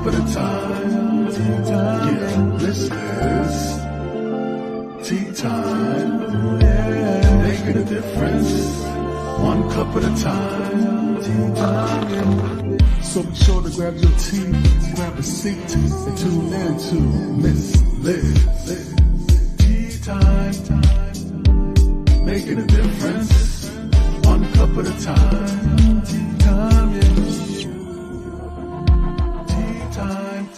cup at a time. Yeah, this is tea time. Yeah, making a difference. One cup at a time. Tea time. So be sure to grab your tea, grab a seat, and tune in to Miss Liz. Tea time. Making a difference. One cup at a time. Tea time, yeah. Tea time.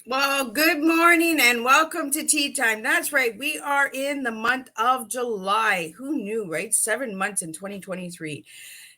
Well, good morning and welcome to Tea Time. That's right. We are in the month of July. Who knew, right? 7 months in 2023.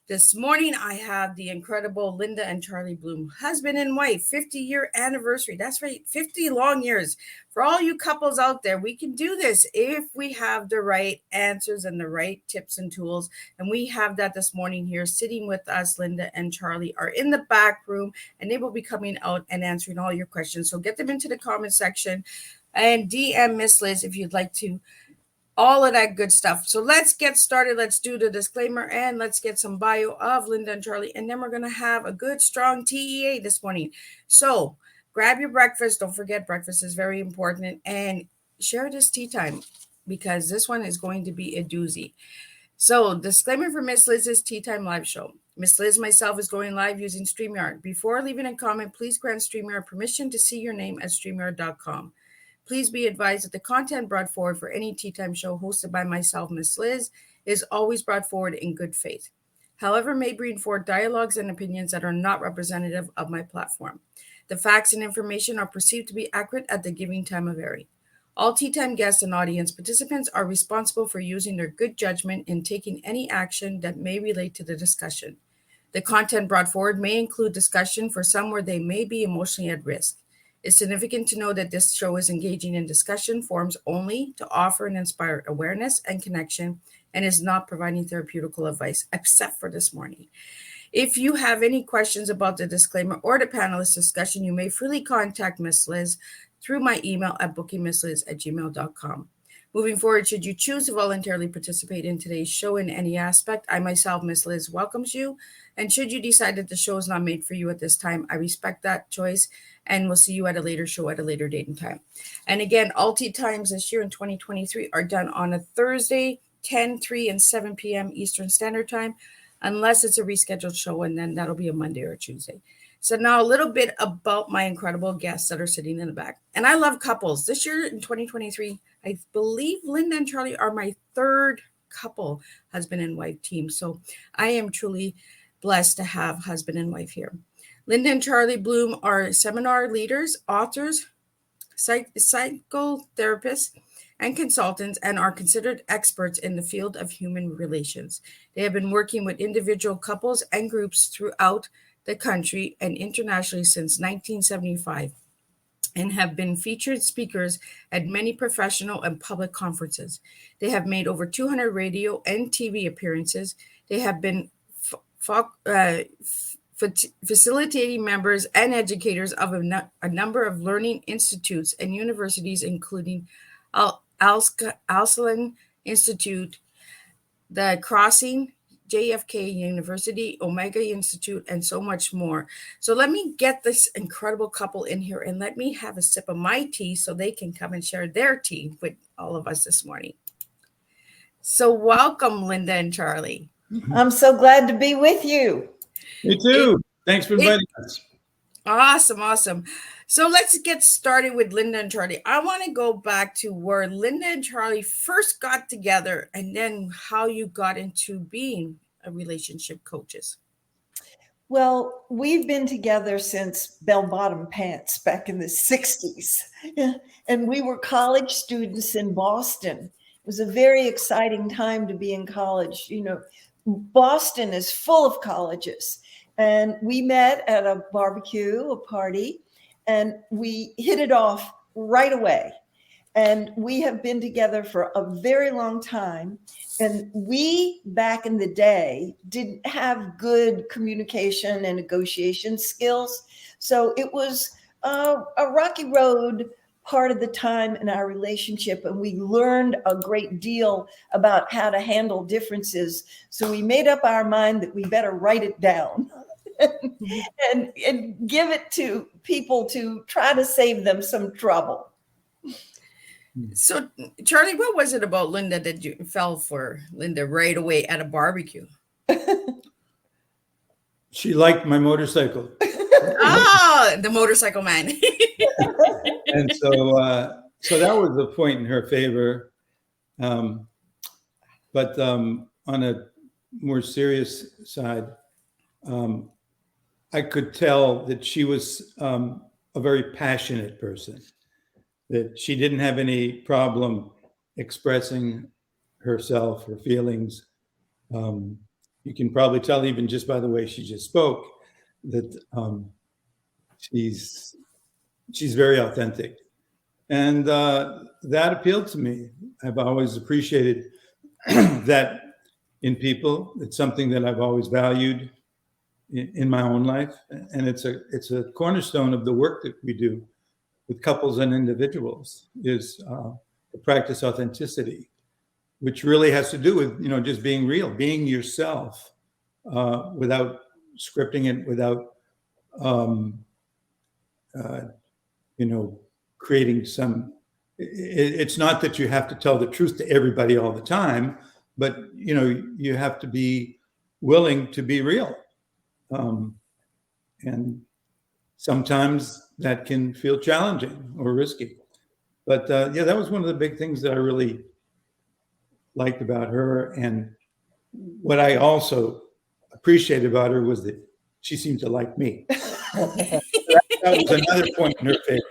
This morning, I have the incredible Linda and Charlie Bloom, husband and wife, 50-year anniversary. That's right, 50 long years. For all you couples out there, we can do this if we have the right answers and the right tips and tools. And we have that this morning here. Sitting with us, Linda and Charlie are in the back room, and they will be coming out and answering all your questions. So get them into the comment section and DM Miss Liz if you'd like to. All of that good stuff. So let's get started. Let's do the disclaimer and let's get some bio of Linda and Charlie. And then we're going to have a good, strong TEA this morning. So grab your breakfast. Don't forget, breakfast is very important. And share this tea time because this one is going to be a doozy. So disclaimer for Miss Liz's Tea Time live show. Miss Liz myself is going live using StreamYard. Before leaving a comment, please grant StreamYard permission to see your name at StreamYard.com. Please be advised that the content brought forward for any Tea Time show hosted by myself, Miss Liz, is always brought forward in good faith. However, may bring forward dialogues and opinions that are not representative of my platform. The facts and information are perceived to be accurate at the giving time of airing. All Tea Time guests and audience participants are responsible for using their good judgment in taking any action that may relate to the discussion. The content brought forward may include discussion for some where they may be emotionally at risk. It's significant to know that this show is engaging in discussion forums only to offer and inspire awareness and connection and is not providing therapeutical advice, except for this morning. If you have any questions about the disclaimer or the panelist discussion, you may freely contact Miss Liz through my email at bookingmissliz@gmail.com. Moving forward, should you choose to voluntarily participate in today's show in any aspect, I myself, Miss Liz, welcomes you. And should you decide that the show is not made for you at this time, I respect that choice and we'll see you at a later show at a later date and time. And again, all Tea Times this year in 2023 are done on a Thursday, 10, 3, and 7 p.m. Eastern Standard Time, unless it's a rescheduled show, and then that'll be a Monday or a Tuesday. So now a little bit about my incredible guests that are sitting in the back. And I love couples. This year in 2023, I believe Linda and Charlie are my third couple, husband and wife team. So I am truly blessed to have husband and wife here. Linda and Charlie Bloom are seminar leaders, authors, psychotherapists, and consultants, and are considered experts in the field of human relations. They have been working with individual couples and groups throughout the country and internationally since 1975 and have been featured speakers at many professional and public conferences. They have made over 200 radio and TV appearances. They have been facilitating members and educators of a number of learning institutes and universities, including Alslan Institute, the Crossing, JFK University, Omega Institute, and so much more. So let me get this incredible couple in here and let me have a sip of my tea so they can come and share their tea with all of us this morning. So welcome, Linda and Charlie. I'm so glad to be with you. Me too. Thanks for inviting us. Awesome. So let's get started with Linda and Charlie. I want to go back to where Linda and Charlie first got together and then how you got into being a relationship coaches. Well, we've been together since bell-bottom pants back in the 60s. And we were college students in Boston. It was a very exciting time to be in college. You know, Boston is full of colleges. And we met at a barbecue, a party, and we hit it off right away. And we have been together for a very long time. And we, back in the day, didn't have good communication and negotiation skills. So it was a rocky road part of the time in our relationship. And we learned a great deal about how to handle differences. So we made up our mind that we better write it down and give it to people to try to save them some trouble. So, Charlie, what was it about Linda that you fell for Linda right away at a barbecue? She liked my motorcycle. The motorcycle man. And so that was the point in her favor. But on a more serious side, I could tell that she was a very passionate person, that she didn't have any problem expressing herself, her feelings. You can probably tell even just by the way she just spoke that she's very authentic. And that appealed to me. I've always appreciated that in people. It's something that I've always valued in my own life. And it's a cornerstone of the work that we do with couples and individuals, is to practice authenticity, which really has to do with, just being real, being yourself, without scripting it, without, creating some. It's not that you have to tell the truth to everybody all the time, but you have to be willing to be real, and sometimes that can feel challenging or risky. But that was one of the big things that I really liked about her. And what I also appreciated about her was that she seemed to like me. That was another point in her favor.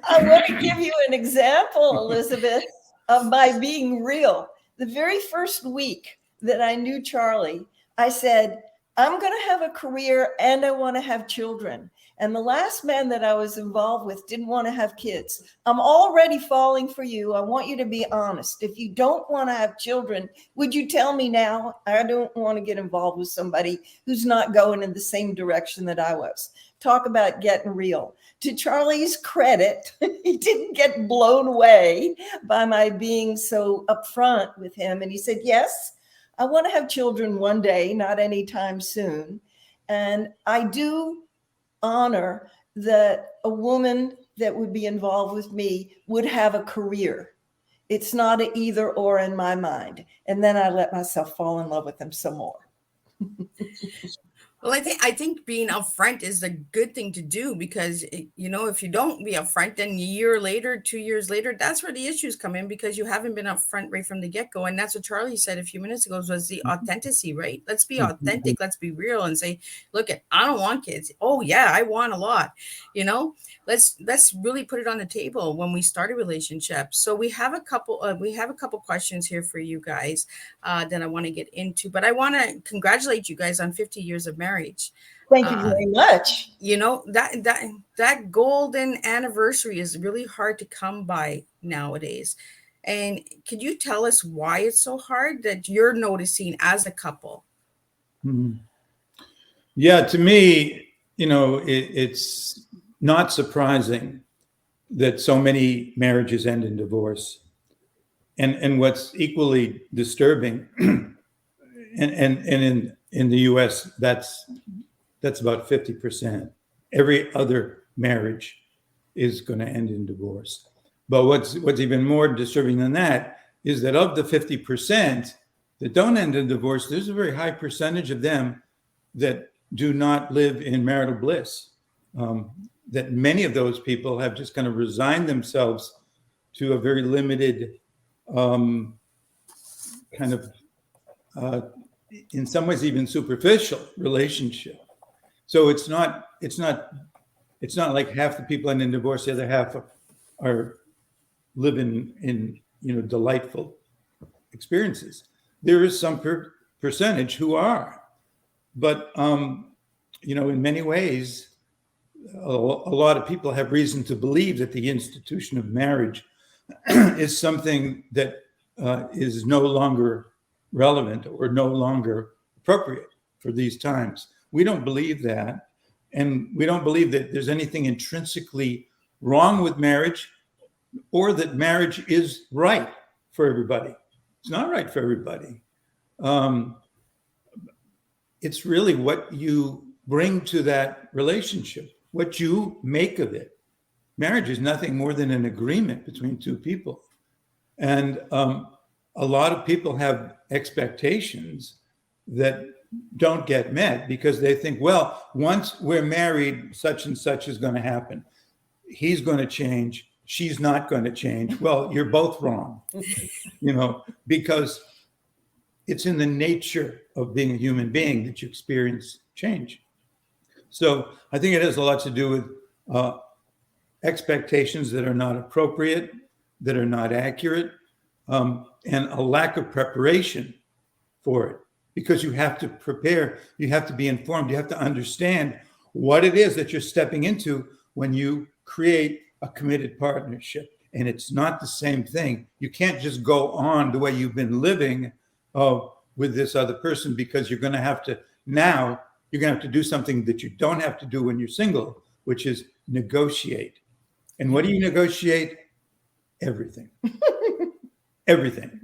I want to give you an example, Elizabeth, of my being real. The very first week that I knew Charlie, I said, I'm going to have a career and I want to have children. And the last man that I was involved with didn't want to have kids. I'm already falling for you. I want you to be honest. If you don't want to have children, would you tell me now? I don't want to get involved with somebody who's not going in the same direction that I was. Talk about getting real. To Charlie's credit, he didn't get blown away by my being so upfront with him. And he said, yes, I want to have children one day, not anytime soon. And I do honor that a woman that would be involved with me would have a career. It's not an either or in my mind. And then I let myself fall in love with him some more. Well, I think being upfront is a good thing to do because, if you don't be upfront, then a year later, 2 years later, that's where the issues come in because you haven't been upfront right from the get-go. And that's what Charlie said a few minutes ago was the authenticity, right? Let's be authentic. Let's be real and say, look, I don't want kids. Oh, yeah, I want a lot. Let's really put it on the table when we start a relationship. So we have a couple questions here for you guys that I want to get into, but I want to congratulate you guys on 50 years of marriage. Thank you very much. That golden anniversary is really hard to come by nowadays. And could you tell us why it's so hard that you're noticing as a couple? Mm-hmm. Yeah, to me, it's not surprising that so many marriages end in divorce. And what's equally disturbing, and in the US, that's about 50%. Every other marriage is going to end in divorce. But what's even more disturbing than that is that of the 50% that don't end in divorce, there's a very high percentage of them that do not live in marital bliss. That many of those people have just kind of resigned themselves to a very limited kind of, in some ways, even superficial relationship. So it's not like half the people end in divorce, the other half are living in delightful experiences. There is some percentage who are, but in many ways, a lot of people have reason to believe that the institution of marriage is something that is no longer relevant or no longer appropriate for these times. We don't believe that. And we don't believe that there's anything intrinsically wrong with marriage or that marriage is right for everybody. It's not right for everybody. It's really what you bring to that relationship, what you make of it. Marriage is nothing more than an agreement between two people. And a lot of people have expectations that don't get met because they think, well, once we're married, such and such is going to happen. He's going to change. She's not going to change. Well, you're both wrong, because it's in the nature of being a human being that you experience change. So I think it has a lot to do with expectations that are not appropriate, that are not accurate, and a lack of preparation for it. Because you have to prepare, you have to be informed, you have to understand what it is that you're stepping into when you create a committed partnership. And it's not the same thing. You can't just go on the way you've been living with this other person, because you're going to have to do something that you don't have to do when you're single, which is negotiate. And what do you negotiate? Everything. Everything.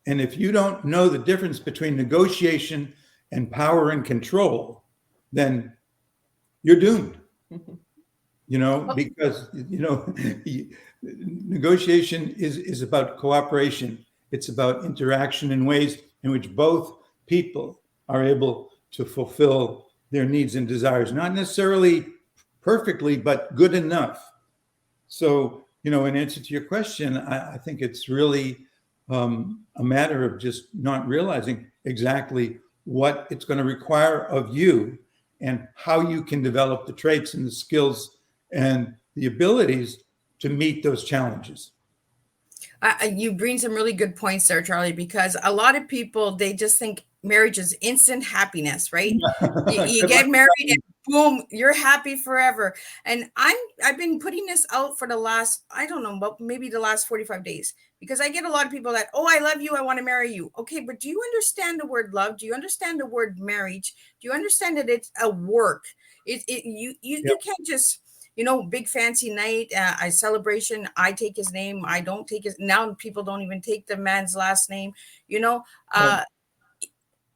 And if you don't know the difference between negotiation and power and control, then you're doomed. Because negotiation is about cooperation. It's about interaction in ways in which both people are able to fulfill their needs and desires, not necessarily perfectly, but good enough. So, in answer to your question, I think it's really a matter of just not realizing exactly what it's going to require of you and how you can develop the traits and the skills and the abilities to meet those challenges. You bring some really good points there, Charlie, because a lot of people, they just think marriage is instant happiness, right? You get married and boom, you're happy forever. And I've been putting this out for the last, I don't know, but maybe the last 45 days, because I get a lot of people that, oh, I love you, I want to marry you. Okay, but do you understand the word love? Do you understand the word marriage? Do you understand that it's a work? You can't just, big fancy night, a celebration. I take his name. I don't take his. Now people don't even take the man's last name.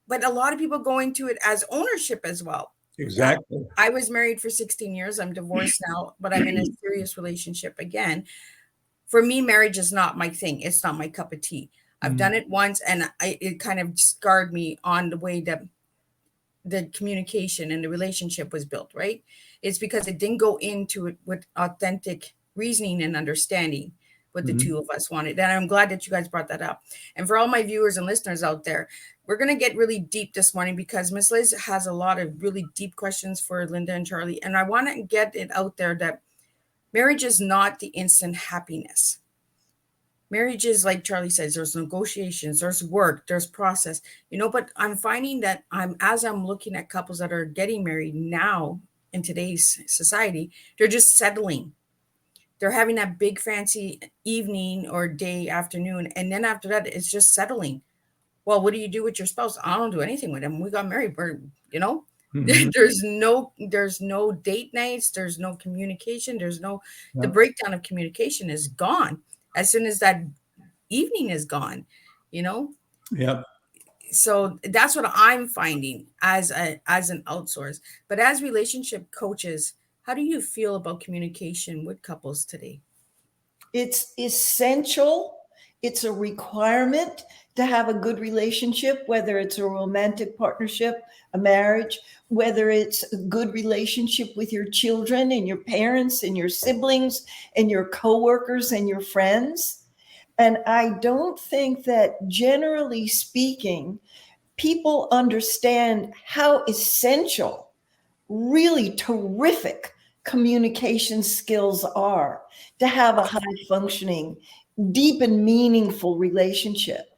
But a lot of people go into it as ownership as well. Exactly. I was married for 16 years. I'm divorced now, but I'm in a serious relationship again. For me, marriage is not my thing. It's not my cup of tea. I've done it once, and it kind of scarred me on the way that the communication and the relationship was built, right? It's because it didn't go into it with authentic reasoning and understanding what the two of us wanted. And I'm glad that you guys brought that up. And for all my viewers and listeners out there, we're going to get really deep this morning because Miss Liz has a lot of really deep questions for Linda and Charlie. And I want to get it out there that marriage is not the instant happiness. Marriage is, like Charlie says, there's negotiations, there's work, there's process, but I'm finding that as I'm looking at couples that are getting married now in today's society, they're just settling. They're having that big fancy evening or day, afternoon. And then after that, it's just settling. Well, what do you do with your spouse? I don't do anything with them. We got married, there's no date nights. There's no communication. The breakdown of communication is gone as soon as that evening is gone, Yeah. So that's what I'm finding as an outsource. But as relationship coaches, how do you feel about communication with couples today? It's essential. It's a requirement to have a good relationship, whether it's a romantic partnership, a marriage, whether it's a good relationship with your children and your parents and your siblings and your coworkers and your friends. And I don't think that, generally speaking, people understand how essential really terrific communication skills are to have a high functioning, deep and meaningful relationship.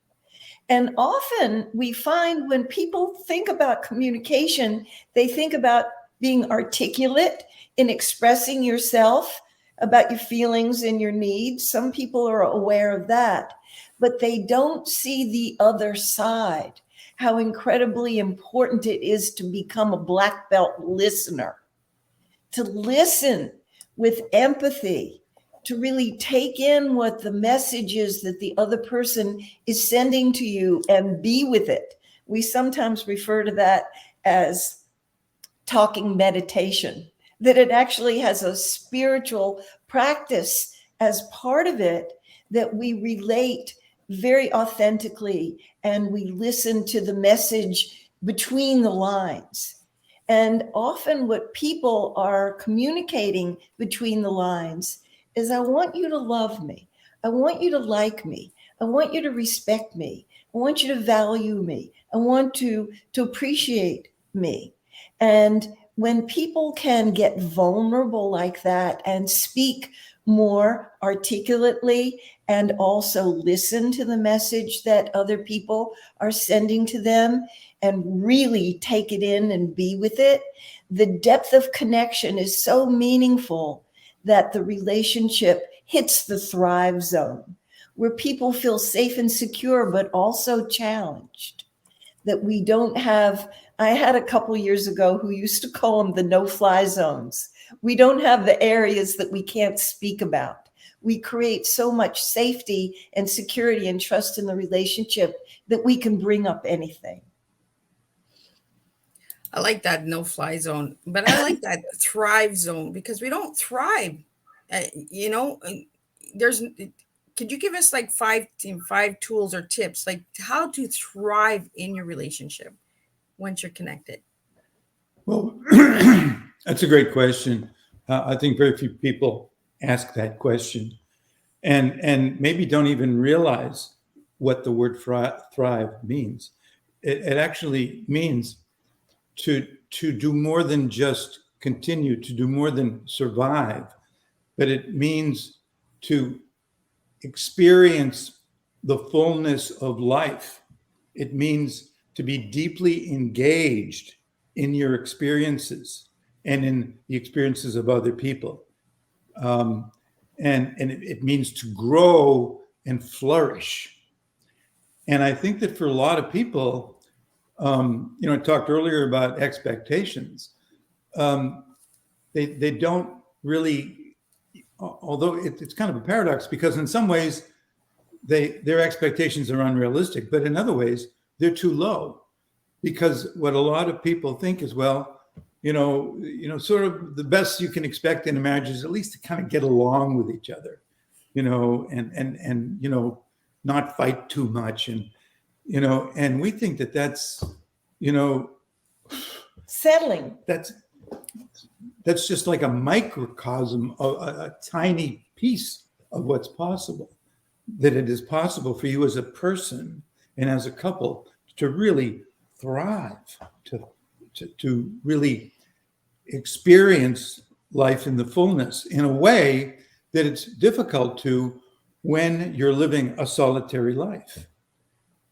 And often we find when people think about communication, they think about being articulate in expressing yourself about your feelings and your needs. Some people are aware of that, but they don't see the other side, how incredibly important it is to become a black belt listener, to listen with empathy, to really take in what the message is that the other person is sending to you and be with it. We sometimes refer to that as talking meditation, that it actually has a spiritual practice as part of it, that we relate very authentically and we listen to the message between the lines. And often what people are communicating between the lines is, I want you to love me. I want you to like me. I want you to respect me. I want you to value me. I want to appreciate me. And when people can get vulnerable like that and speak more articulately and also listen to the message that other people are sending to them and really take it in and be with it, the depth of connection is so meaningful that the relationship hits the thrive zone, where people feel safe and secure, but also challenged. That we don't have, I had a couple years ago who used to call them the no-fly zones. We don't have the areas that we can't speak about. We create so much safety and security and trust in the relationship that we can bring up anything. I like that no-fly zone, but I like that thrive zone, because we don't thrive. There's. Could you give us like five tools or tips, like how to thrive in your relationship once you're connected? Well, that's a great question. I think very few people ask that question, and maybe don't even realize what the word thrive means. It actually means to do more than just continue, to do more than survive, but it means to experience the fullness of life. It means to be deeply engaged in your experiences and in the experiences of other people. And it means to grow and flourish. And I think that for a lot of people, I talked earlier about expectations. They don't really, although it's kind of a paradox, because in some ways their expectations are unrealistic, but in other ways they're too low, because what a lot of people think is, well, sort of the best you can expect in a marriage is at least to kind of get along with each other, and not fight too much, and we think that that's settling. That's just like a microcosm of a tiny piece of what's possible. That it is possible for you as a person and as a couple to really thrive, to really experience life in the fullness in a way that it's difficult to when you're living a solitary life.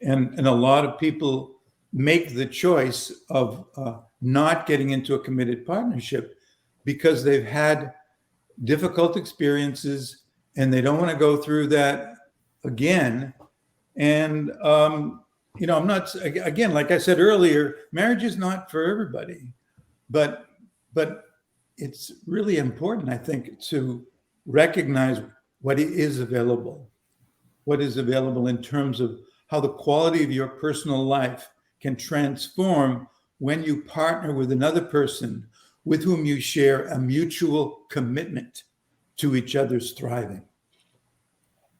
And a lot of people make the choice of not getting into a committed partnership because they've had difficult experiences and they don't want to go through that again. And, I'm not, again, like I said earlier, marriage is not for everybody, but it's really important, I think, to recognize what is available in terms of how the quality of your personal life can transform when you partner with another person with whom you share a mutual commitment to each other's thriving.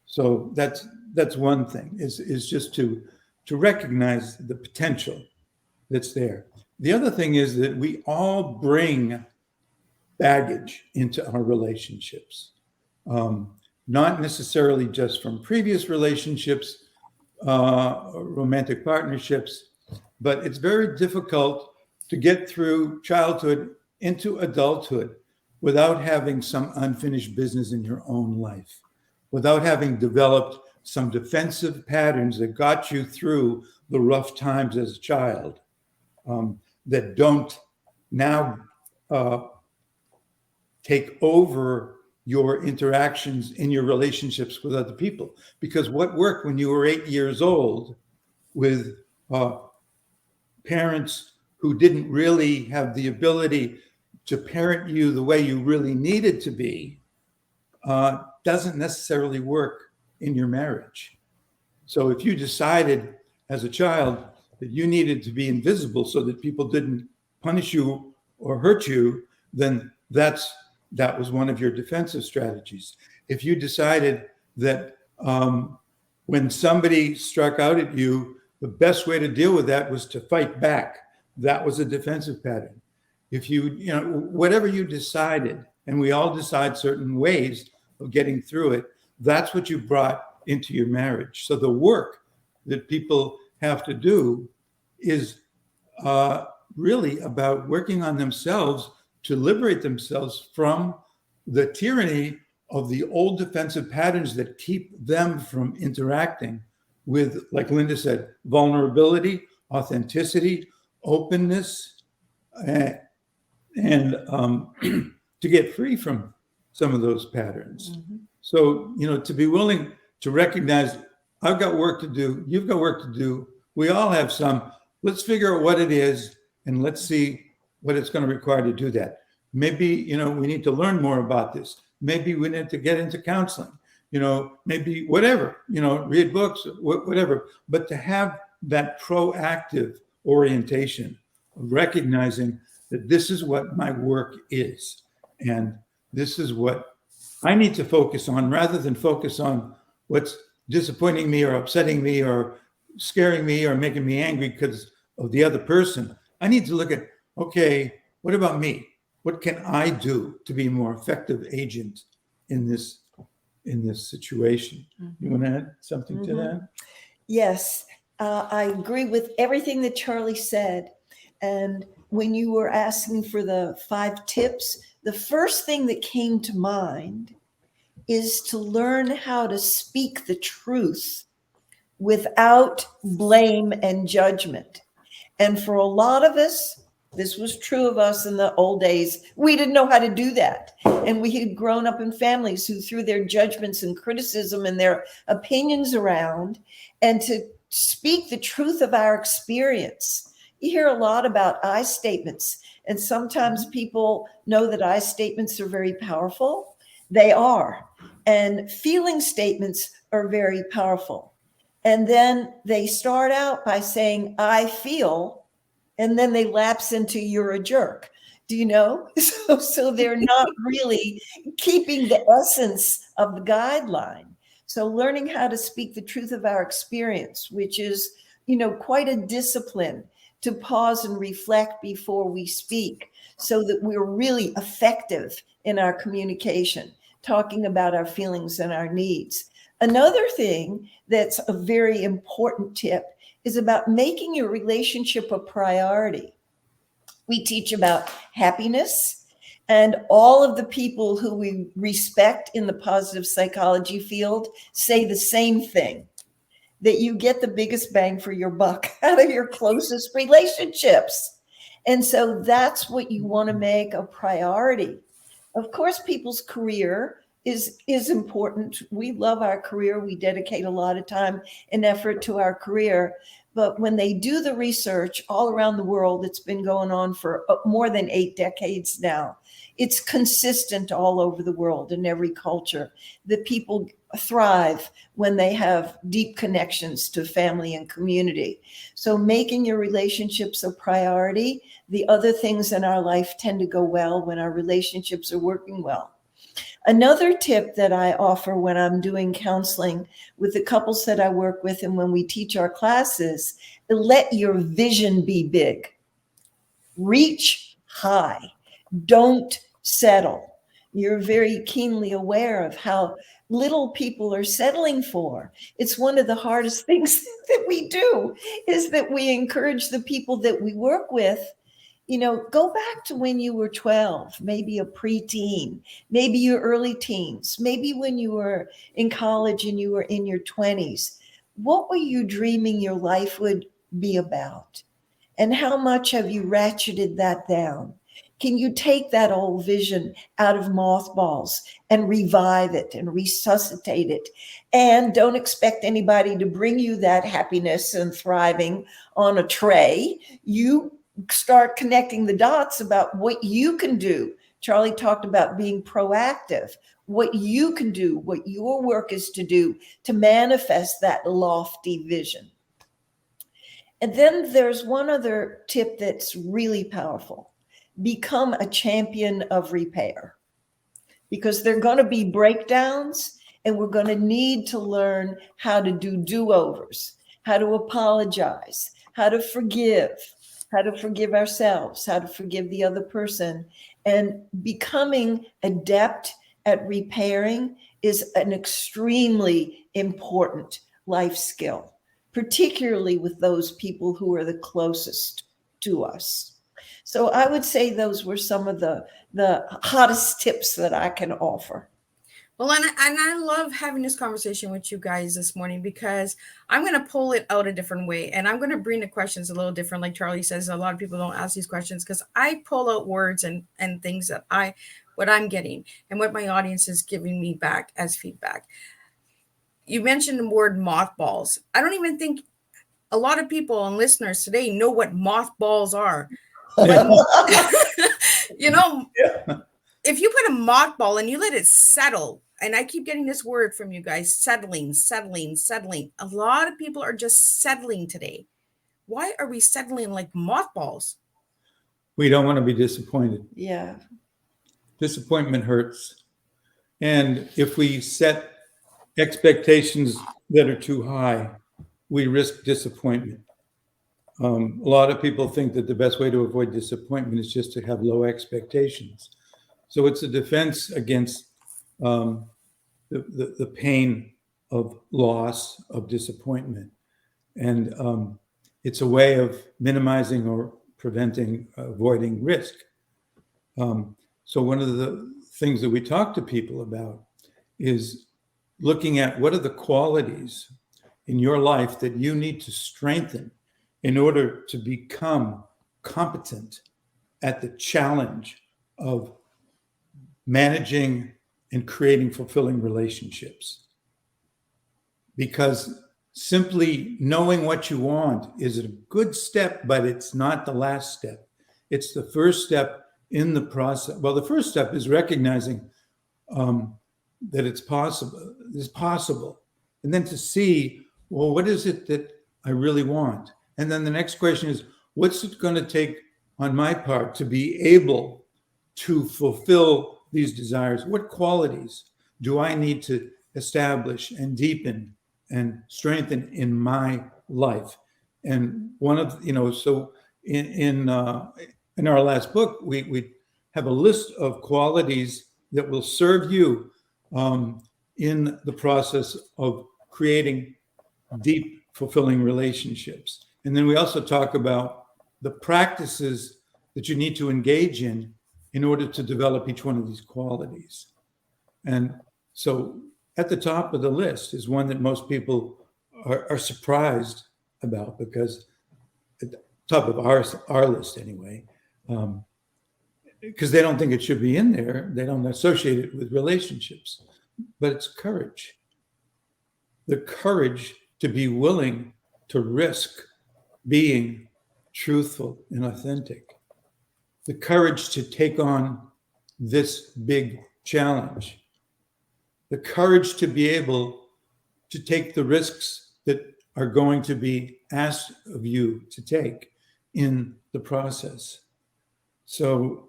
So that's one thing, is just to recognize the potential that's there. The other thing is that we all bring baggage into our relationships, not necessarily just from previous relationships, romantic partnerships, but it's very difficult to get through childhood into adulthood without having some unfinished business in your own life, without having developed some defensive patterns that got you through the rough times as a child, that don't now take over your interactions in your relationships with other people. Because what worked when you were 8 years old with parents who didn't really have the ability to parent you the way you really needed to be, doesn't necessarily work in your marriage. So if you decided as a child that you needed to be invisible so that people didn't punish you or hurt you, then that was one of your defensive strategies. If you decided that when somebody struck out at you, the best way to deal with that was to fight back, that was a defensive pattern. If whatever you decided, and we all decide certain ways of getting through it, that's what you brought into your marriage. So the work that people have to do is really about working on themselves to liberate themselves from the tyranny of the old defensive patterns that keep them from interacting with, like Linda said, vulnerability, authenticity, openness, and to get free from some of those patterns. Mm-hmm. So, to be willing to recognize, I've got work to do, you've got work to do, we all have some. Let's figure out what it is, and let's see what it's going to require to do that. Maybe, we need to learn more about this. Maybe we need to get into counseling, maybe whatever, read books, whatever. But to have that proactive orientation of recognizing that this is what my work is, and this is what I need to focus on, rather than focus on what's disappointing me or upsetting me or scaring me or making me angry because of the other person. I need to look at, okay, what about me? What can I do to be a more effective agent in this situation? Mm-hmm. You want to add something to that? Yes, I agree with everything that Charlie said. And when you were asking for the 5 tips, the first thing that came to mind is to learn how to speak the truth without blame and judgment. And for a lot of us, this was true of us in the old days, we didn't know how to do that. And we had grown up in families who threw their judgments and criticism and their opinions around, and to speak the truth of our experience. You hear a lot about I statements, and sometimes people know that I statements are very powerful. They are. And feeling statements are very powerful. And then they start out by saying, I feel, and then they lapse into you're a jerk. Do you know? So they're not really keeping the essence of the guideline. So learning how to speak the truth of our experience, which is, quite a discipline, to pause and reflect before we speak so that we're really effective in our communication, talking about our feelings and our needs. Another thing that's a very important tip is about making your relationship a priority. We teach about happiness, and all of the people who we respect in the positive psychology field say the same thing, that you get the biggest bang for your buck out of your closest relationships. And so that's what you want to make a priority. Of course, people's career is important. We love our career. We dedicate a lot of time and effort to our career. But when they do the research all around the world, it's been going on for more than 8 decades now. It's consistent all over the world in every culture that people thrive when they have deep connections to family and community. So making your relationships a priority, the other things in our life tend to go well when our relationships are working well. Another tip that I offer when I'm doing counseling with the couples that I work with and when we teach our classes, let your vision be big. Reach high. Don't settle. You're very keenly aware of how little people are settling for. It's one of the hardest things that we do, is that we encourage the people that we work with, go back to when you were 12, maybe a preteen, maybe your early teens, maybe when you were in college and you were in your 20s. What were you dreaming your life would be about? And how much have you ratcheted that down? Can you take that old vision out of mothballs and revive it and resuscitate it? And don't expect anybody to bring you that happiness and thriving on a tray. You start connecting the dots about what you can do. Charlie talked about being proactive, what you can do, what your work is to do to manifest that lofty vision. And then there's one other tip that's really powerful. Become a champion of repair, because there are going to be breakdowns and we're going to need to learn how to do do-overs, how to apologize, how to forgive ourselves, how to forgive the other person. And becoming adept at repairing is an extremely important life skill, particularly with those people who are the closest to us. So I would say those were some of the hottest tips that I can offer. Well, and I love having this conversation with you guys this morning, because I'm going to pull it out a different way, and I'm going to bring the questions a little different. Like Charlie says, a lot of people don't ask these questions because I pull out words and things that what I'm getting and what my audience is giving me back as feedback. You mentioned the word mothballs. I don't even think a lot of people and listeners today know what mothballs are. Yeah. Yeah. If you put a mothball and you let it settle, and I keep getting this word from you guys, settling. A lot of people are just settling today. Why are we settling like mothballs? We don't want to be disappointed. Yeah. Disappointment hurts. And if we set expectations that are too high, we risk disappointment. A lot of people think that the best way to avoid disappointment is just to have low expectations. So it's a defense against the pain of loss, of disappointment. And it's a way of minimizing or preventing, avoiding risk. So one of the things that we talk to people about is looking at what are the qualities in your life that you need to strengthen in order to become competent at the challenge of managing and creating fulfilling relationships. Because simply knowing what you want is a good step, but it's not the last step. It's the first step in the process. Well, the first step is recognizing that it's possible. And then to see, well, what is it that I really want? And then the next question is, what's it going to take on my part to be able to fulfill these desires? What qualities do I need to establish and deepen and strengthen in my life? And one of, so in our last book, we have a list of qualities that will serve you in the process of creating deep, fulfilling relationships. And then we also talk about the practices that you need to engage in order to develop each one of these qualities. And so at the top of the list is one that most people are surprised about, because at the top of our list anyway, because they don't think it should be in there. They don't associate it with relationships, but it's courage. The courage to be willing to risk being truthful and authentic. The courage to take on this big challenge. The courage to be able to take the risks that are going to be asked of you to take in the process. So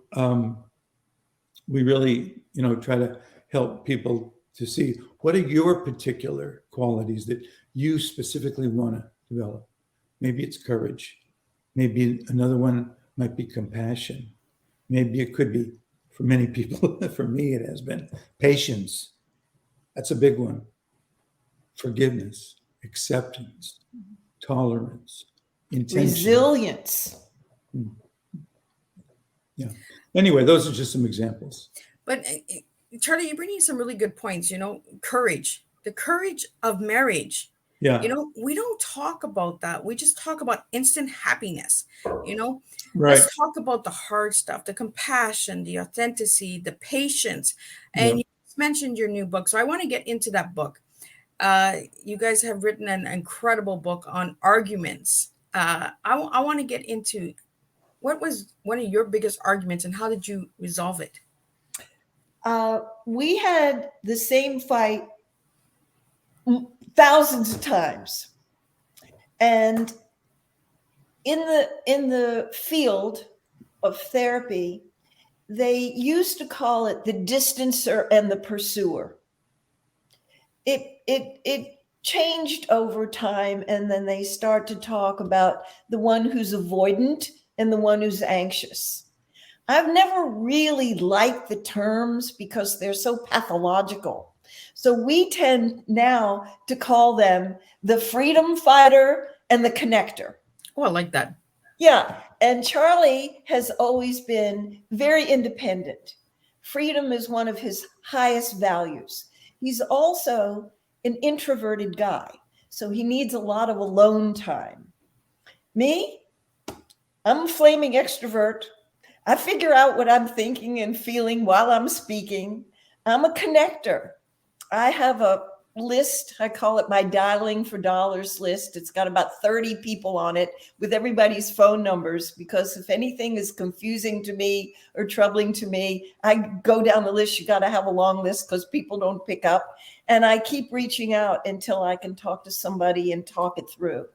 we really, try to help people to see what are your particular qualities that you specifically want to develop. Maybe it's courage. Maybe another one might be compassion. Maybe it could be, for many people, for me it has been patience. That's a big one. Forgiveness, acceptance, tolerance, intention. Resilience. Yeah. Anyway, those are just some examples. But Charlie, you're bringing some really good points. Courage, the courage of marriage. Yeah. We don't talk about that. We just talk about instant happiness. Right. Let's talk about the hard stuff, the compassion, the authenticity, the patience. And you mentioned your new book. So I want to get into that book. You guys have written an incredible book on arguments. I want to get into what was one of your biggest arguments and how did you resolve it? We had the same fight thousands of times. And in the field of therapy, they used to call it the distancer and the pursuer. It changed over time, and then they start to talk about the one who's avoidant and the one who's anxious. I've never really liked the terms because they're so pathological. So we tend now to call them the freedom fighter and the connector. Oh, I like that. Yeah. And Charlie has always been very independent. Freedom is one of his highest values. He's also an introverted guy, so he needs a lot of alone time. Me, I'm a flaming extrovert. I figure out what I'm thinking and feeling while I'm speaking. I'm a connector. I have a list. I call it my dialing for dollars list. It's got about 30 people on it with everybody's phone numbers, because if anything is confusing to me or troubling to me, I go down the list. You got to have a long list because people don't pick up. And I keep reaching out until I can talk to somebody and talk it through.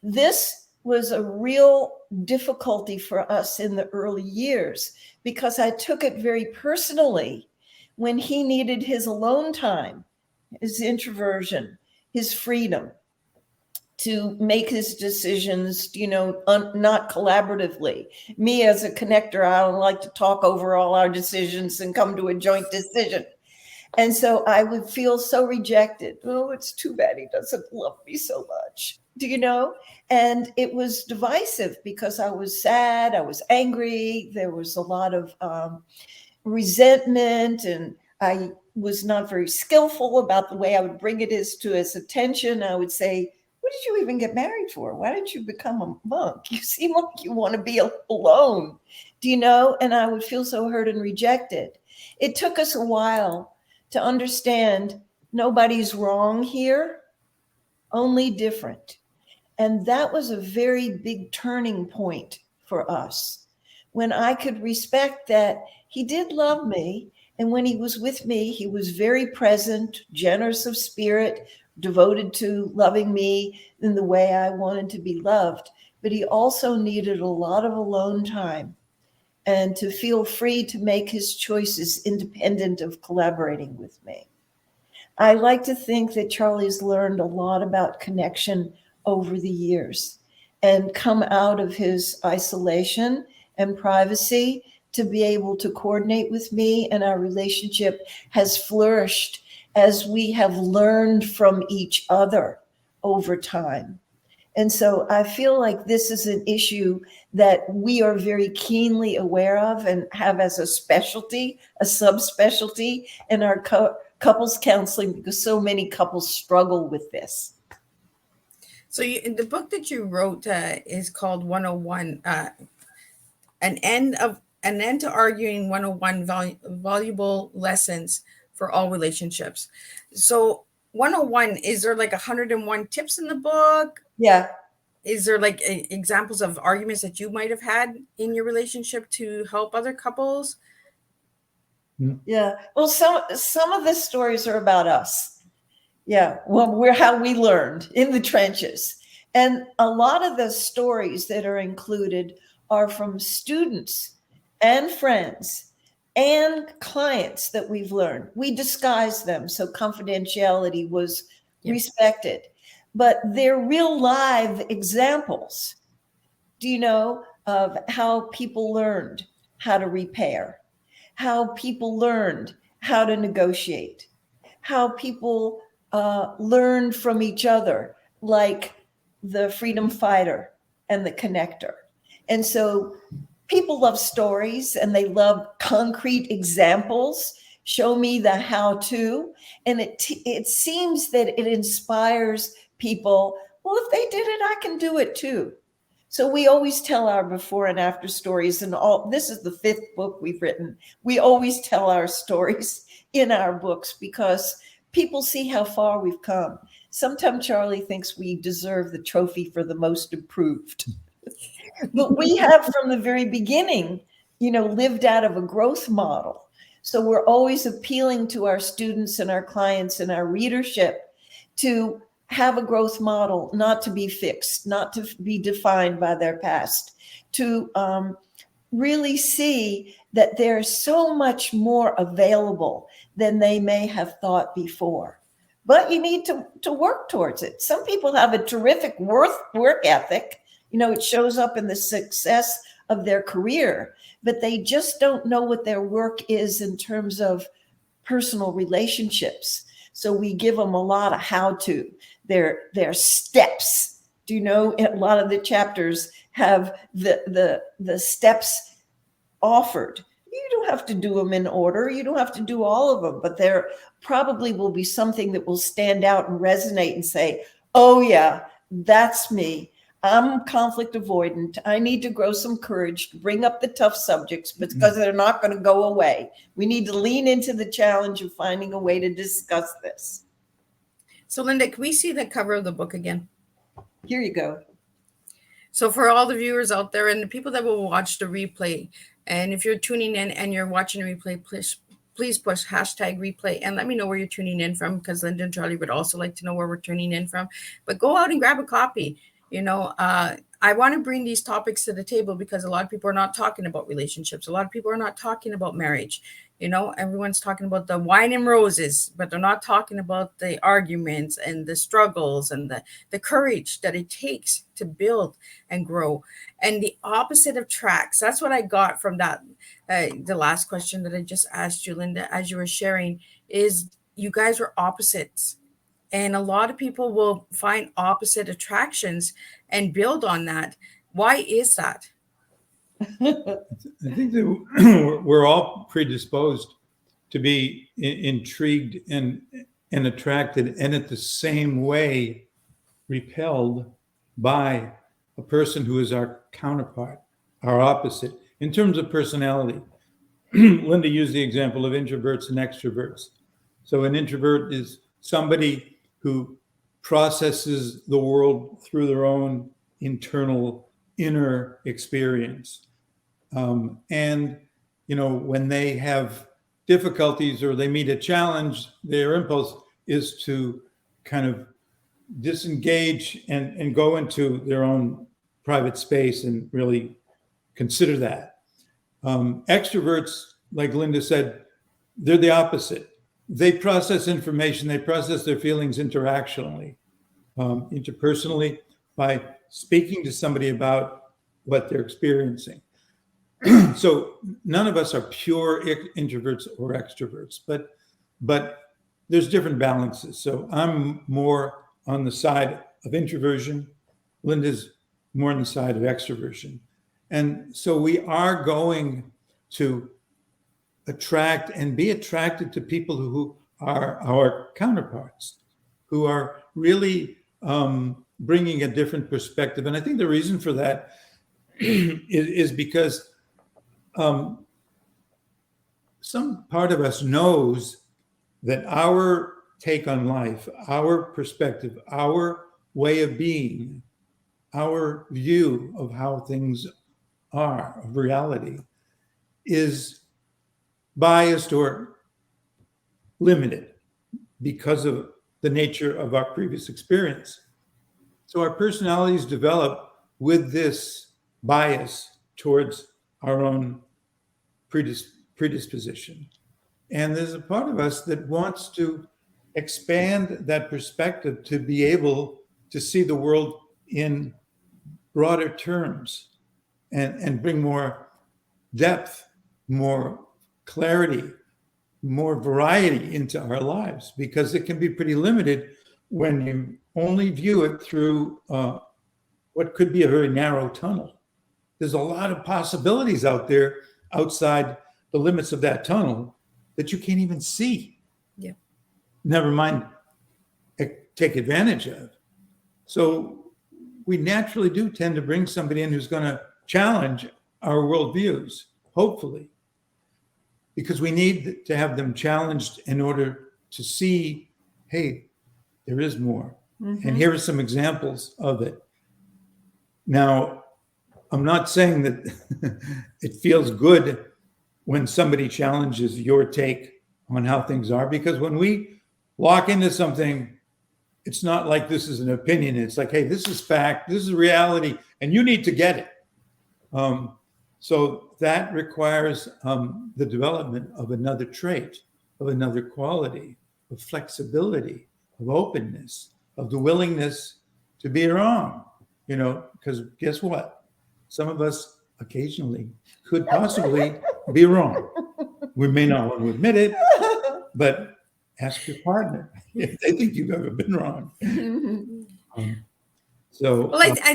This was a real difficulty for us in the early years because I took it very personally when he needed his alone time, his introversion, his freedom to make his decisions, not collaboratively. Me as a connector, I don't like to talk over all our decisions and come to a joint decision. And so I would feel so rejected. Oh, it's too bad he doesn't love me so much. And it was divisive because I was sad, I was angry, there was a lot of resentment, and I was not very skillful about the way I would bring it to his attention. I would say, what did you even get married for? Why didn't you become a monk? You seem like you want to be alone, And I would feel so hurt and rejected. It took us a while to understand nobody's wrong here, only different. And that was a very big turning point for us when I could respect that he did love me. And when he was with me, he was very present, generous of spirit, devoted to loving me in the way I wanted to be loved. But he also needed a lot of alone time and to feel free to make his choices independent of collaborating with me. I like to think that Charlie's learned a lot about connection over the years and come out of his isolation and privacy to be able to coordinate with me, and our relationship has flourished as we have learned from each other over time. And so I feel like this is an issue that we are very keenly aware of and have as a specialty, a subspecialty in our couples counseling, because so many couples struggle with this. So the book that you wrote is called 101, An End to Arguing 101 Valuable Lessons for All Relationships. So 101, is there like 101 tips in the book? Yeah. Is there like examples of arguments that you might have had in your relationship to help other couples? Yeah. Well, some of the stories are about us. Yeah. Well, we're how we learned in the trenches. And a lot of the stories that are included are from students and friends and clients that we've learned. We disguise them, so confidentiality was respected. But they're real live examples, do you know, of how people learned how to repair, how people learned how to negotiate, how people learned from each other, like the freedom fighter and the connector. And so people love stories and they love concrete examples. Show me the how to. And it seems that it inspires people. Well, if they did it, I can do it too. So we always tell our before and after stories, and all. This is the 5th book we've written. We always tell our stories in our books because people see how far we've come. Sometimes Charlie thinks we deserve the trophy for the most improved. But we have from the very beginning, lived out of a growth model. So we're always appealing to our students and our clients and our readership to have a growth model, not to be fixed, not to be defined by their past, to really see that there's so much more available than they may have thought before. But you need to work towards it. Some people have a terrific work ethic. It shows up in the success of their career, but they just don't know what their work is in terms of personal relationships. So we give them a lot of how to, their steps. Do you know, a lot of the chapters have the steps offered. You don't have to do them in order. You don't have to do all of them, but there probably will be something that will stand out and resonate and say, oh yeah, that's me. I'm conflict avoidant. I need to grow some courage to bring up the tough subjects because they're not going to go away. We need to lean into the challenge of finding a way to discuss this. So Linda, can we see the cover of the book again? Here you go. So for all the viewers out there and the people that will watch the replay, and if you're tuning in and you're watching a replay, please push #replay and let me know where you're tuning in from, because Linda and Charlie would also like to know where we're tuning in from. But go out and grab a copy. I want to bring these topics to the table because a lot of people are not talking about relationships. A lot of people are not talking about marriage. Everyone's talking about the wine and roses, but they're not talking about the arguments and the struggles and the courage that it takes to build and grow. And the opposite attracts. That's what I got from that. The last question that I just asked you, Linda, as you were sharing, is you guys were opposites. And a lot of people will find opposite attractions and build on that. Why is that? I think that we're all predisposed to be intrigued and attracted, and at the same way repelled by a person who is our counterpart, our opposite, in terms of personality. Linda used the example of introverts and extroverts. So an introvert is somebody who processes the world through their own internal inner experience. And when they have difficulties or they meet a challenge, their impulse is to kind of disengage and go into their own private space and really consider that. Extroverts, like Linda said, they're the opposite. They process information, they process their feelings interactionally, interpersonally, by speaking to somebody about what they're experiencing. So none of us are pure introverts or extroverts, but there's different balances. So I'm more on the side of introversion. Linda's more on the side of extroversion. And so we are going to attract and be attracted to people who are our counterparts, who are really bringing a different perspective. And I think the reason for that is because some part of us knows that our take on life, our perspective, our way of being, our view of how things are, of reality, is biased or limited because of the nature of our previous experience. So our personalities develop with this bias towards our own predisposition. And there's a part of us that wants to expand that perspective to be able to see the world in broader terms and bring more depth, more clarity, more variety into our lives, because it can be pretty limited when you only view it through what could be a very narrow tunnel. There's a lot of possibilities out there outside the limits of that tunnel that you can't even see. Yeah. Never mind take advantage of. So we naturally do tend to bring somebody in who's going to challenge our worldviews, hopefully, because we need to have them challenged in order to see, hey, there is more. Mm-hmm. And here are some examples of it. Now, I'm not saying that it feels good when somebody challenges your take on how things are, because when we walk into something, it's not like this is an opinion. It's like, hey, this is fact, this is reality, and you need to get it. So that requires the development of another trait, of another quality, of flexibility, of openness, of the willingness to be wrong, because guess what? Some of us occasionally could possibly be wrong. We may not want to admit it, but ask your partner if they think you've ever been wrong. I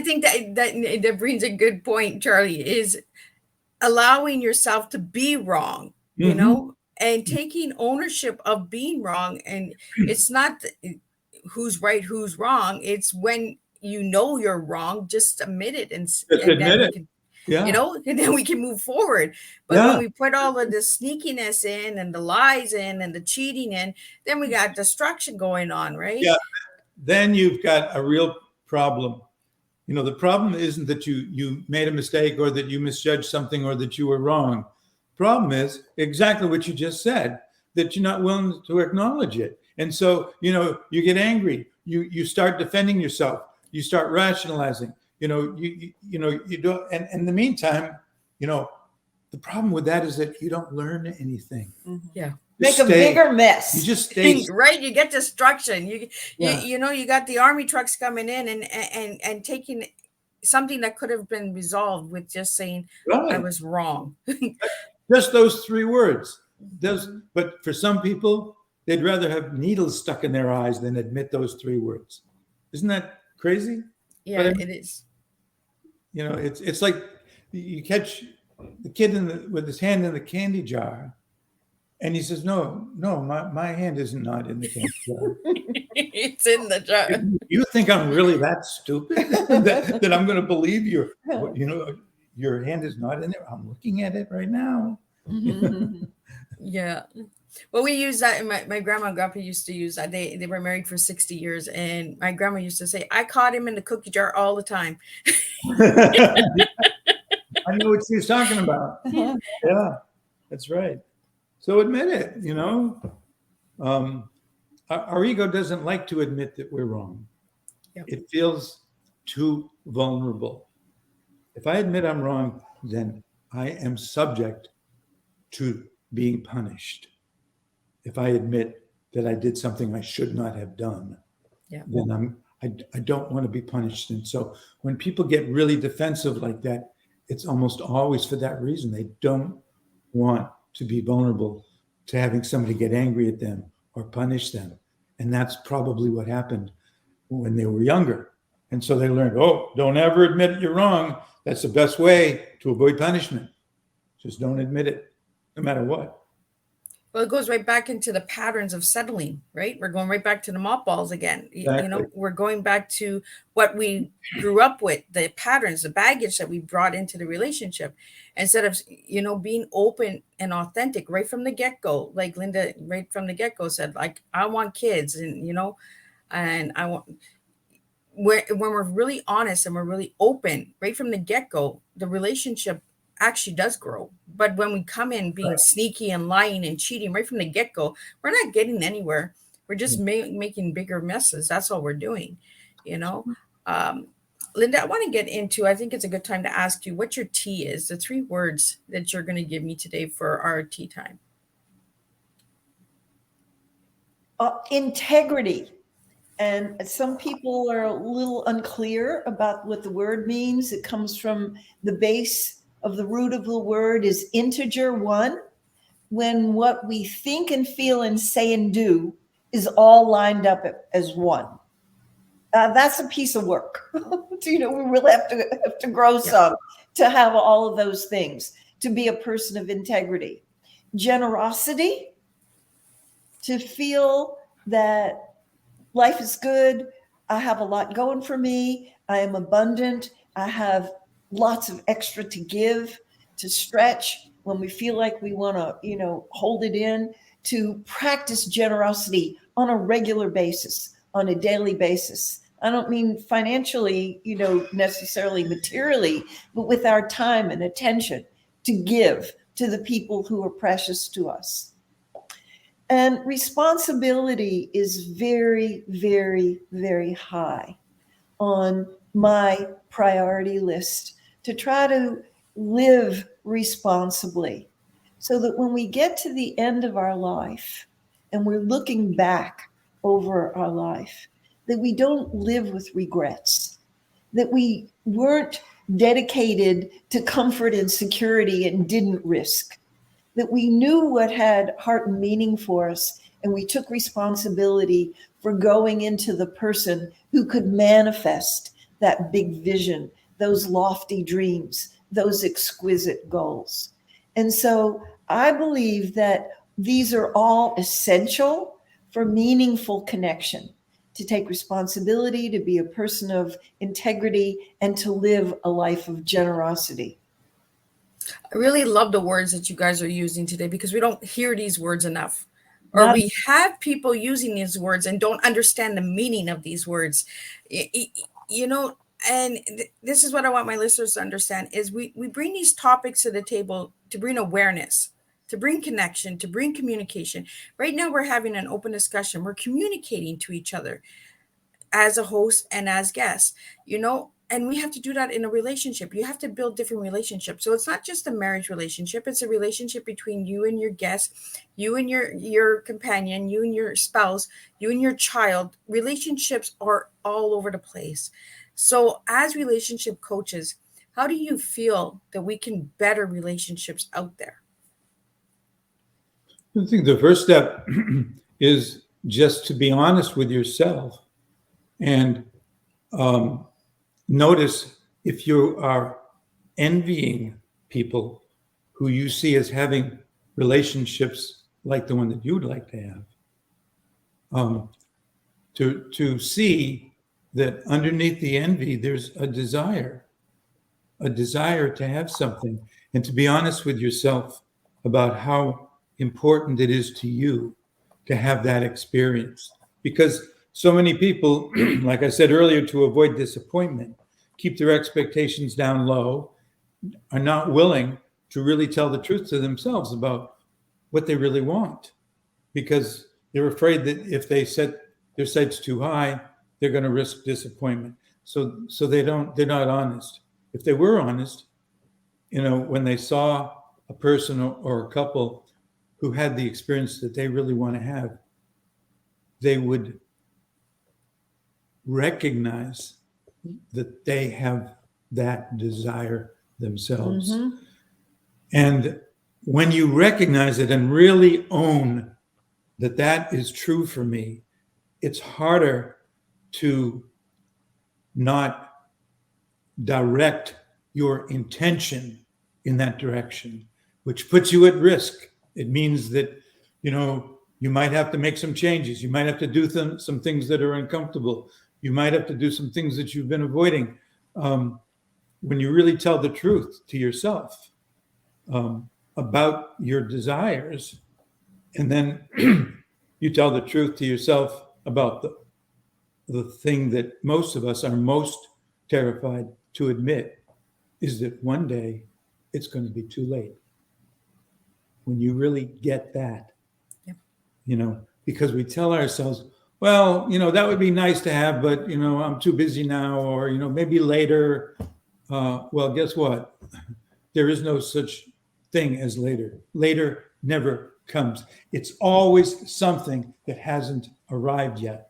think that brings a good point, Charlie, is allowing yourself to be wrong, and taking ownership of being wrong. And it's not who's right, who's wrong. It's when you're wrong, just admit it and admit it. And then we can move forward. But when we put all of the sneakiness in and the lies in and the cheating in, then we got destruction going on, right? Yeah. Then you've got a real problem. The problem isn't that you made a mistake or that you misjudged something or that you were wrong. Problem is exactly what you just said, that you're not willing to acknowledge it. And so, you get angry, you start defending yourself, you start rationalizing, you do. And in the meantime, the problem with that is that you don't learn anything. Mm-hmm. Yeah. Make a bigger mess. You just stay. Right. You get destruction. You got the army trucks coming in and taking something that could have been resolved with just saying, I was wrong. Just those 3 words. But for some people, they'd rather have needles stuck in their eyes than admit those 3 words. Isn't that crazy? Yeah, it is. It's like you catch the kid with his hand in the candy jar, and he says, "No, my hand is not in the candy jar. It's in the jar." You think I'm really that stupid that I'm going to believe your hand is not in there? I'm looking at it right now. Yeah. Well, we use that. My grandma and grandpa used to use that. They were married for 60 years. And my grandma used to say, I caught him in the cookie jar all the time. I know what she was talking about. Yeah, that's right. So admit it, Our ego doesn't like to admit that we're wrong. Yep. It feels too vulnerable. If I admit I'm wrong, then I am subject to being punished. If I admit that I did something I should not have done, then I don't want to be punished. And so when people get really defensive like that, it's almost always for that reason. They don't want to be vulnerable to having somebody get angry at them or punish them. And that's probably what happened when they were younger. And so they learned, don't ever admit you're wrong. That's the best way to avoid punishment. Just don't admit it, no matter what. Well, it goes right back into the patterns of settling, right? We're going right back to the mothballs again. Exactly. We're going back to what we grew up with, the patterns, the baggage that we brought into the relationship, instead of, being open and authentic right from the get-go. Like Linda, right from the get-go said, like, I want kids and, and I want, when we're really honest and we're really open right from the get-go, the relationship actually does grow. But when we come in being sneaky and lying and cheating right from the get-go, we're not getting anywhere. We're just making bigger messes. That's all we're doing, Linda, I want to get into, I think it's a good time to ask you what your T is, the 3 words that you're going to give me today for our tea time. Integrity. And some people are a little unclear about what the word means. It comes from the base of the root of the word is integer 1, when what we think and feel and say and do is all lined up as 1. That's a piece of work. We really have to grow some to have all of those things, to be a person of integrity. Generosity, to feel that life is good. I have a lot going for me. I am abundant. I have lots of extra to give, to stretch when we feel like we want to, hold it in, to practice generosity on a regular basis, on a daily basis. I don't mean financially, necessarily materially, but with our time and attention to give to the people who are precious to us. And responsibility is very, very, very high on my priority list, to try to live responsibly, so that when we get to the end of our life and we're looking back over our life, that we don't live with regrets, that we weren't dedicated to comfort and security and didn't risk, that we knew what had heart and meaning for us, and we took responsibility for going into the person who could manifest that big vision, those lofty dreams, those exquisite goals. And so I believe that these are all essential for meaningful connection, to take responsibility, to be a person of integrity, and to live a life of generosity. I really love the words that you guys are using today, because we don't hear these words enough. Or we have people using these words and don't understand the meaning of these words. And this is what I want my listeners to understand, is we bring these topics to the table to bring awareness, to bring connection, to bring communication. Right now, we're having an open discussion. We're communicating to each other as a host and as guests, and we have to do that in a relationship. You have to build different relationships. So it's not just a marriage relationship. It's a relationship between you and your guest, you and your companion, you and your spouse, you and your child. Relationships are all over the place. So as relationship coaches, how do you feel that we can better relationships out there? I think the first step is just to be honest with yourself and notice if you are envying people who you see as having relationships like the one that you'd like to have. To see that underneath the envy, there's a desire to have something, and to be honest with yourself about how important it is to you to have that experience. Because so many people, like I said earlier, to avoid disappointment, keep their expectations down low, are not willing to really tell the truth to themselves about what they really want, because they're afraid that if they set their sights too high, they're going to risk disappointment. So they're not honest. If they were honest, when they saw a person or a couple who had the experience that they really want to have, they would recognize that they have that desire themselves. Mm-hmm. And when you recognize it and really own that that is true for me, it's harder to not direct your intention in that direction, which puts you at risk. It means that, you might have to make some changes. You might have to do some things that are uncomfortable. You might have to do some things that you've been avoiding. When you really tell the truth to yourself about your desires, and then you tell the truth to yourself about the thing that most of us are most terrified to admit, is that one day it's going to be too late. When you really get that, yep. Because we tell ourselves, well, that would be nice to have, but, I'm too busy now, or, maybe later. Well, guess what? There is no such thing as later. Later never comes. It's always something that hasn't arrived yet.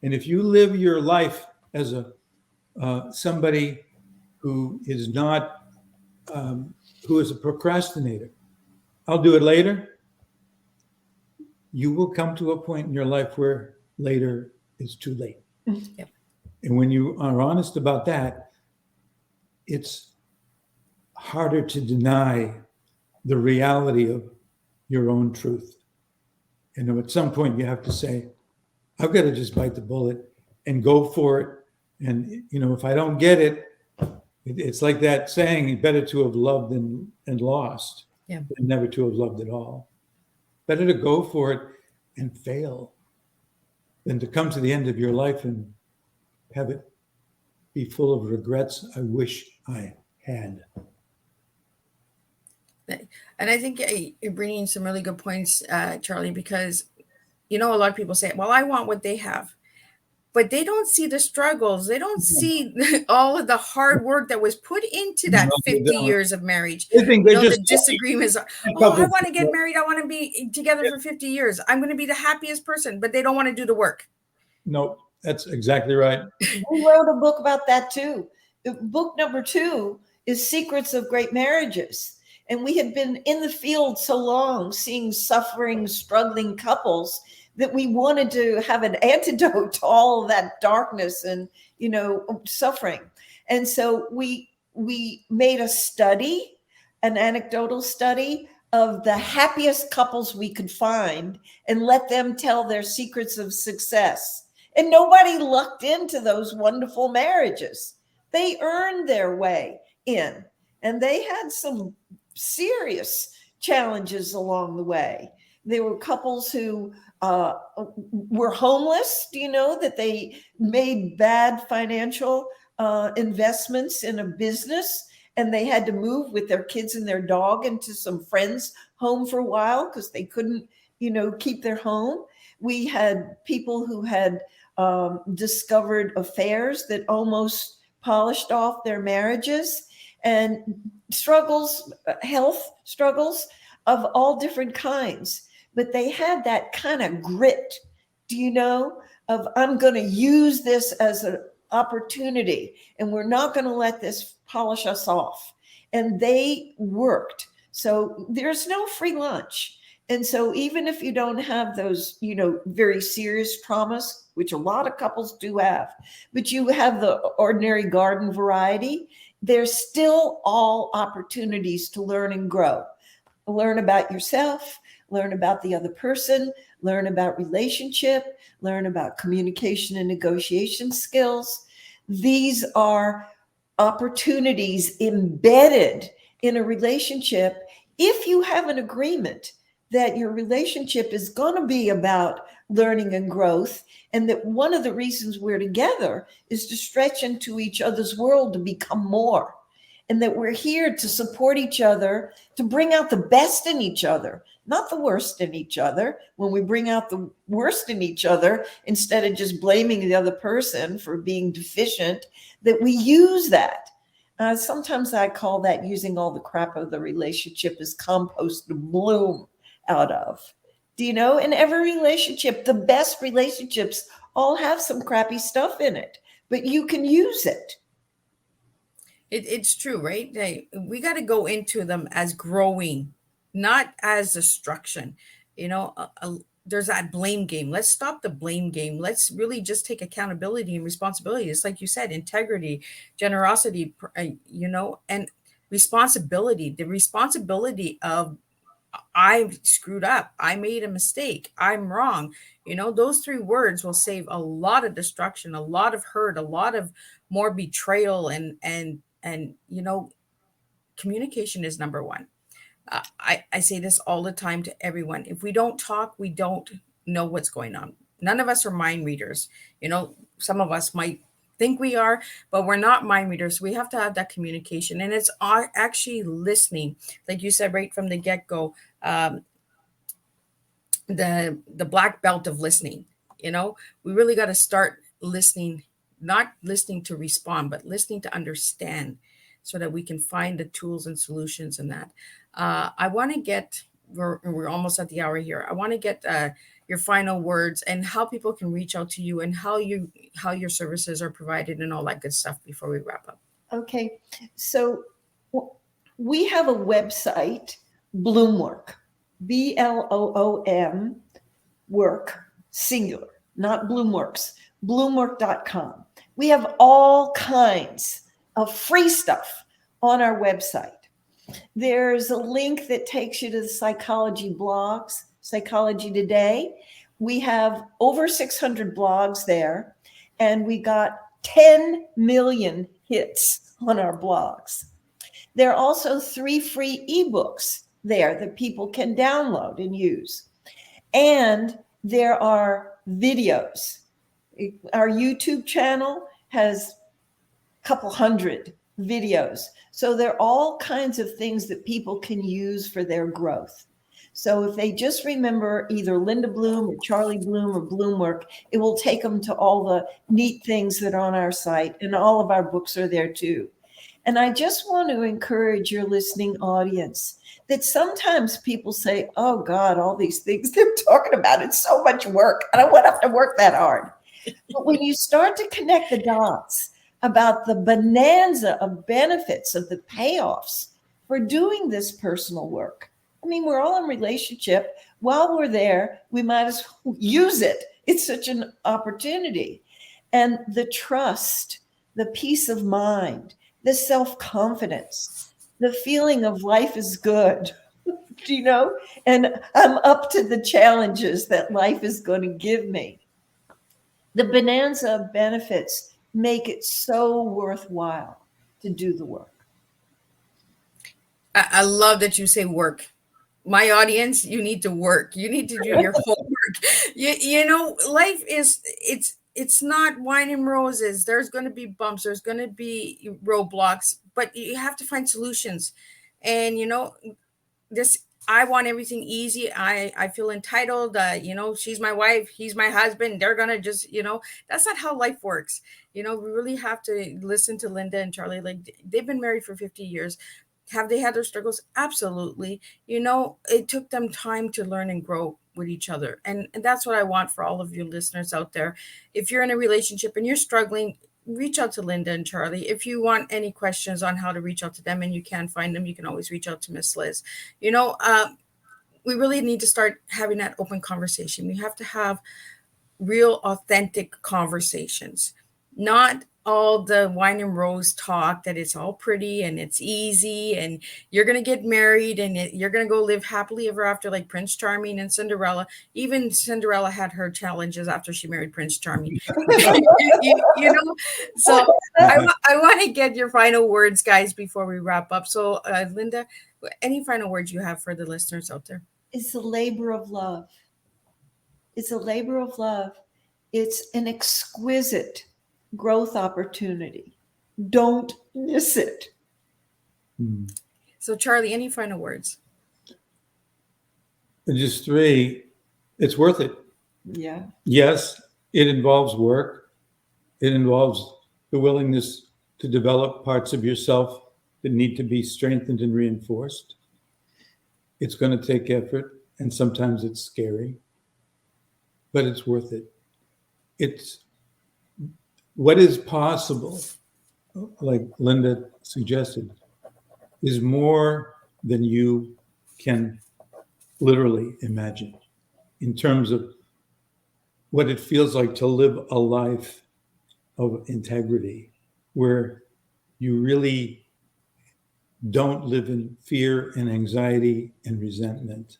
And if you live your life as somebody who is not, who is a procrastinator, I'll do it later. You will come to a point in your life where later is too late. Yep. And when you are honest about that, it's harder to deny the reality of your own truth. And at some point you have to say, I've got to just bite the bullet and go for it. And, if I don't get it, it's like that saying, better to have loved and lost than never to have loved at all. Better to go for it and fail than to come to the end of your life and have it be full of regrets I wish I had. And I think you're bringing some really good points, Charlie, because, a lot of people say, well, I want what they have. But they don't see the struggles. They don't see all of the hard work that was put into that 50 years of marriage. They think they just the disagreements are, I want to get married. I want to be together for 50 years. I'm going to be the happiest person, but they don't want to do the work. No, that's exactly right. We wrote a book about that too. Book number 2 is Secrets of Great Marriages. And we had been in the field so long, seeing suffering, struggling couples, that we wanted to have an antidote to all of that darkness and, suffering. And so we made a study, an anecdotal study of the happiest couples we could find and let them tell their secrets of success. And nobody lucked into those wonderful marriages. They earned their way in, and they had some serious challenges along the way. There were couples who were homeless, that they made bad financial investments in a business, and they had to move with their kids and their dog into some friends' home for a while because they couldn't, keep their home. We had people who had discovered affairs that almost polished off their marriages, and struggles, health struggles of all different kinds. But they had that kind of grit, of I'm going to use this as an opportunity, and we're not going to let this polish us off. And they worked. So there's no free lunch. And so even if you don't have those, very serious traumas, which a lot of couples do have, but you have the ordinary garden variety, there's still all opportunities to learn and grow. Learn about yourself, learn about the other person, learn about relationship, learn about communication and negotiation skills. These are opportunities embedded in a relationship if you have an agreement that your relationship is going to be about learning and growth, and that one of the reasons we're together is to stretch into each other's world to become more, and that we're here to support each other, to bring out the best in each other, not the worst in each other. When we bring out the worst in each other, instead of just blaming the other person for being deficient, that we use that. Sometimes I call that using all the crap of the relationship as compost to bloom out of. In every relationship, the best relationships all have some crappy stuff in it, but you can use it. It's true, right? We got to go into them as growing, not as destruction. There's that blame game. Let's stop the blame game. Let's really just take accountability and responsibility. It's like you said, integrity, generosity, and responsibility. The responsibility of I screwed up. I made a mistake. I'm wrong. Those 3 words will save a lot of destruction, a lot of hurt, a lot of more betrayal, and communication is number 1. I say this all the time to everyone. If we don't talk, we don't know what's going on. None of us are mind readers. Some of us might think we are, but we're not mind readers. We have to have that communication, and it's actually listening, like you said right from the get-go. The black belt of listening. You know, we really got to start listening, not listening to respond, but listening to understand so that we can find the tools and solutions in that. I want to get, we're almost at the hour here. I want to get your final words and how people can reach out to you and how your services are provided and all that good stuff before we wrap up. Okay. So we have a website, Bloomwork, BLOOM, work, singular, not Bloomworks, bloomwork.com. We have all kinds of free stuff on our website. There's a link that takes you to the psychology blogs, Psychology Today. We have over 600 blogs there, and we got 10 million hits on our blogs. There are also 3 free ebooks there that people can download and use. And there are videos. Our YouTube channel has a couple hundred videos. So there are all kinds of things that people can use for their growth. So if they just remember either Linda Bloom or Charlie Bloom or Bloomwork, it will take them to all the neat things that are on our site, and all of our books are there too. And I just want to encourage your listening audience that sometimes people say, oh God, all these things they're talking about, it's so much work. I don't want to have to work that hard. But when you start to connect the dots about the bonanza of benefits of the payoffs for doing this personal work, I mean, we're all in relationship. While we're there, we might as well use it. It's such an opportunity. And the trust, the peace of mind, the self-confidence, the feeling of life is good, you know, and I'm up to the challenges that life is going to give me. The bonanza of benefits make it so worthwhile to do the work. I love that you say work. My audience, you need to work. You need to do your homework. You know, life is, it's not wine and roses. There's going to be bumps. There's going to be roadblocks, but you have to find solutions. And, you know, I want everything easy. I feel entitled. You know, she's my wife. He's my husband. They're going to just, you know, that's not how life works. You know, we really have to listen to Linda and Charlie. Like, they've been married for 50 years. Have they had their struggles? Absolutely. You know, it took them time to learn and grow with each other. And that's what I want for all of you listeners out there. If you're in a relationship and you're struggling, reach out to Linda and Charlie. If you want any questions on how to reach out to them and you can't find them, you can always reach out to Miss Liz. You know, we really need to start having that open conversation. We have to have real, authentic conversations, not all the wine and rose talk that it's all pretty and it's easy and you're going to get married and you're going to go live happily ever after, like Prince Charming and Cinderella. Even Cinderella had her challenges after she married Prince Charming. you know, so I want to get your final words, guys, before we wrap up. So Linda, any final words you have for the listeners out there? It's a labor of love. It's a labor of love. It's an exquisite growth opportunity. Don't miss it. So Charlie, any final words? Just 3, it's worth it. Yeah. Yes, it involves work. It involves the willingness to develop parts of yourself that need to be strengthened and reinforced. It's going to take effort, and sometimes it's scary, but it's worth it. It's what is possible, like Linda suggested, is more than you can literally imagine in terms of what it feels like to live a life of integrity where you really don't live in fear and anxiety and resentment,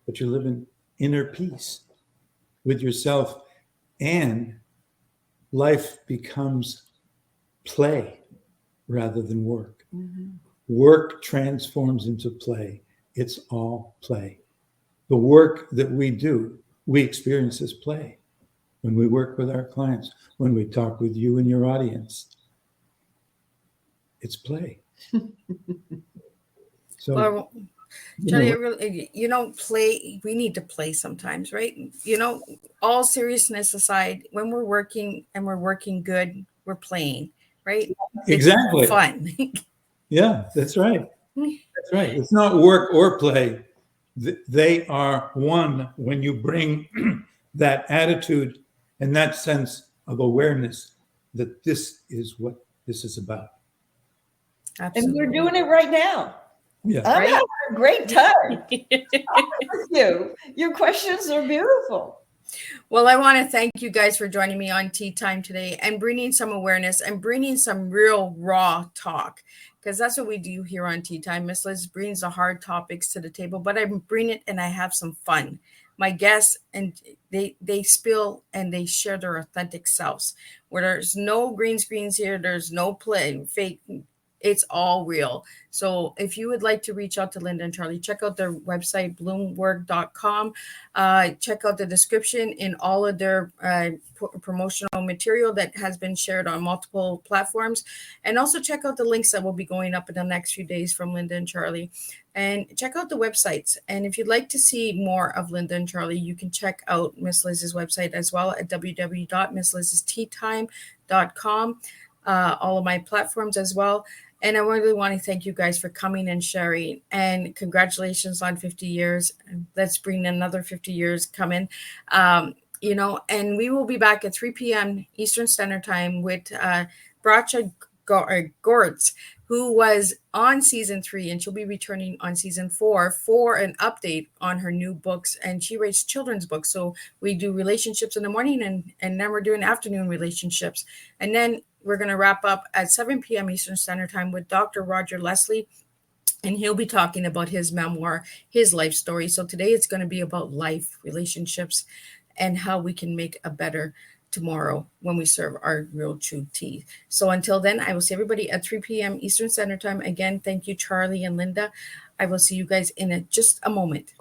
but you live in inner peace with yourself, and life becomes play rather than work. Mm-hmm. Work transforms into play. It's all play. The work that we do, we experience as play. When we work with our clients, when we talk with you and your audience, it's play. So, well, Charlie, play. We need to play sometimes, right? All seriousness aside, when we're working and we're working good, we're playing, right? Exactly. It's fun. Yeah, that's right. That's right. It's not work or play. They are one when you bring that attitude and that sense of awareness that this is what this is about. Absolutely. And we're doing it right now. Yeah. I'm Right? having a great time with you. Your questions are beautiful. Well, I want to thank you guys for joining me on Tea Time today and bringing some awareness and bringing some real raw talk, because that's what we do here on Tea Time. Miss Liz brings the hard topics to the table, but I bring it and I have some fun. My guests, and they spill and they share their authentic selves. Where there's no green screens here, there's no play fake. It's all real. So if you would like to reach out to Linda and Charlie, check out their website, bloomwork.com. Check out the description in all of their promotional material that has been shared on multiple platforms. And also check out the links that will be going up in the next few days from Linda and Charlie. And check out the websites. And if you'd like to see more of Linda and Charlie, you can check out Miss Liz's website as well at www.misslizsteatime.com. All of my platforms as well. And I really want to thank you guys for coming and sharing. And congratulations on 50 years. Let's bring another 50 years coming. And we will be back at 3 p.m. Eastern Standard Time with Bracha Gortz, who was on season 3, and she'll be returning on season 4 for an update on her new books. And she writes children's books. So we do relationships in the morning, and then we're doing afternoon relationships. And then we're going to wrap up at 7 p.m. Eastern Standard Time with Dr. Roger Leslie, and he'll be talking about his memoir, his life story. So today it's going to be about life, relationships, and how we can make a better tomorrow when we serve our real true tea. So until then, I will see everybody at 3 p.m. Eastern Standard Time. Again, thank you, Charlie and Linda. I will see you guys in just a moment.